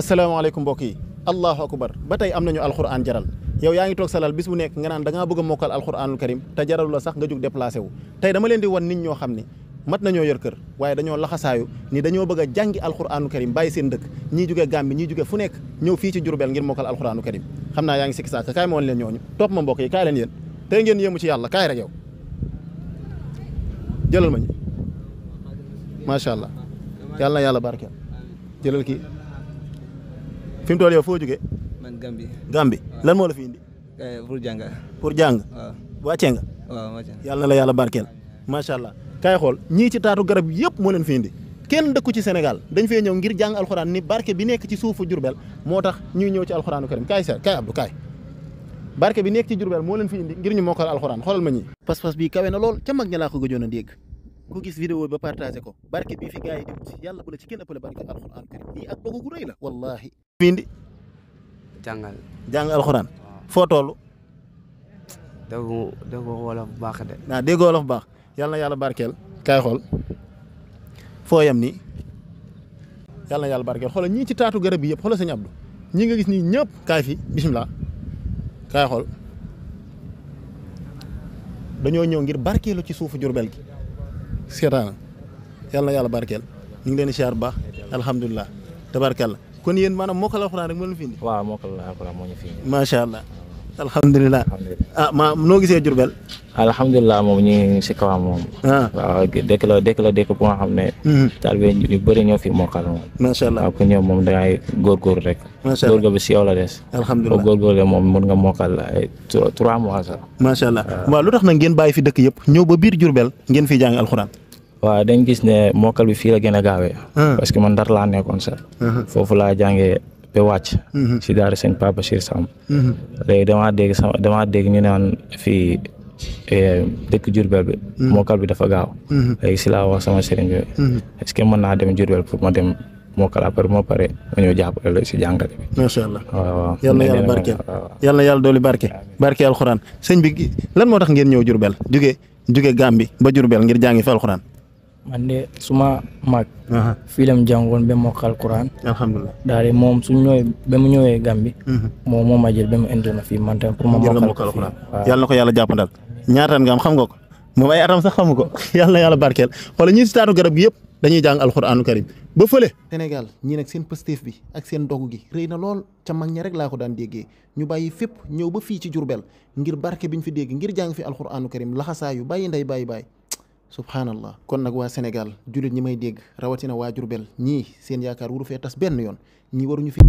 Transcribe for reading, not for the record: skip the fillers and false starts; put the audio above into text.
asalaamaaleykum mbokk yi allahu akbar ba tey am nañu alxuraan jaral yow yaa ngi toog salal bis bu nekk nga naan da ngaa bëgg a mokkal alxuraanul karim te jaralu la sax nga jóg déplacé wu tey dama leen di wan nit ñoo xam ne mat nañoo yor kër waaye dañoo laxasaayu ni dañoo bëgg a jàngi alxuraanul karim bàyyi seen dëkk ñii jóge Gàmbi ñii jóge fu nekk ñëw fii ci Jurbel ngir mokkal alxuraanul karim xam naa yaa ngi sikki saaka kaay ma woon leen ñooñu topp ma mbokk yi kaay leen yéen tey ngeen yéemu ci yàlla kaay rek yow jëlal ma ñi macha allah yàlla na yàlla barkeel jëlal kii fi mu toll yow foo jógee. man Gambie. Gambie lan moo la fi indi. pour jàng. pour jàng. waaw wàccee nga. waaw wàccee. yàlla na la yàlla barkeel macha allah kaay xool ñii ci taatu garab yëpp moo leen fi indi kenn dëkku ci Sénégal dañ fee ñëw ngir jàng alxuraan ni barke bi nekk ci suufu Jurbel moo tax ñuy ñëw ci alxuraanu karim kaay sa kaay Abdou kaay barke bi nekk ci Jurbel moo leen fi indi ngir ñu mokkal alxuraan xoolal ma ñi pas-pas bi kawe na lool ca mag ña laa ko gëjoon a dégg ku gis vidéo ba partagé ko barke bii fi gars yi di ci yàlla bu la ci kenn ëppale barke alxuraanu karim lii ak dogu gu rëy la wallahi fi indi jàng alxuraan foo toll dégg wolof bu baax de. waaw dégg wolof bu baax yàlla na yàlla barkeel kaay xool foo yem nii yàlla na yàlla barkeel xoolal ñii ci taatu garab yi yëpp xoolal sëñ Abdou ñi nga gis nii ñëpp kaay fi bisimilah kaay xool dañoo ñëw ngir barkeelu ci suufu Jurbel gi seetaana yàlla na yàlla barkeel ñu ngi leen di siyaar bu baax alhamdulilah tabarkalla kon yéen maanaam mokkal alxuraan rek moo leen fi indi. waaw mokkal alxuraan moo ñu fi indi. macha allah alhamdulilah. noo gisee Jurbel. alhamdulilah moom ñu ngi si kawam moom. waaw dëkk la dëkk bu nga xam ne. taalibe ñu bëri ñoo fi mokkal moom. macha allah waaw ku ñëw moom dangay góorgóorlu rek. macha allah góorgóorlu bi si yow la des. alhamdulilah boo góorgóorlu moom mun nga mokkal ay 3 mois sax. macha allah waaw lu tax nag ngeen bàyyi fi dëkk yëpp ñëw ba biir Jurbel ngeen fi jàng alxuraan. waaw dañ gis ne mokkal bi fii la gën a gaawee. parce que man Ndar laa nekkoon sax. foofu laa jàngee ba wàcc. si daara sëñ Papa Sir Samb. léegi damaa dégg ñu naan fii dëkk Jurbel bi. mokkal bi dafa gaaw. léegi si laa wax sama sëriñ bi. est-ce que mën naa dem Jurbel pour ma dem mokkal après moo pare ma ñëw jàppale si jàngale bi. macha allah waaw yal na yàlla barkeel yal na yàlla dooli barke alxuraan sëñ bi lan moo tax ngeen ñëw Jurbel jóge Gàmbi ba Jurbel ngir jàngi fi alxuraan. man de suma mag fii lam jàngoon ba mokkal Quran alhamdulilah daal di moom su ñëwee ba mu ñëwee Gàmbi moom moo ma jël ba mu indi ma fii man tamit pour ma mokkal Quran yàlla na ko yàlla jàppandal ñaataan nga am xam nga ko moom ay atam sax xamu ko yàlla na yàlla barkeel xoolal ñi si taatu garab gi yëpp dañuy jàng alxuraanu karim ba fële Sénégal ñii nag seen pëstéef bi ak seen dogu gi rëy na lool ca mag ña rek laa ko daan déggee ñu bàyyi fépp ñëw ba fii ci Jurbel ngir barke biñ fi dégg ngir jàng fi alxuraanu karim laxasaayu bàyyi ndey bàyyi subhanallah kon nag waa Sénégal jullit ñi may dégg rawatina waa Jurbel ñii seen yaakaar wuru fee tas benn yoon ñii waruñu fi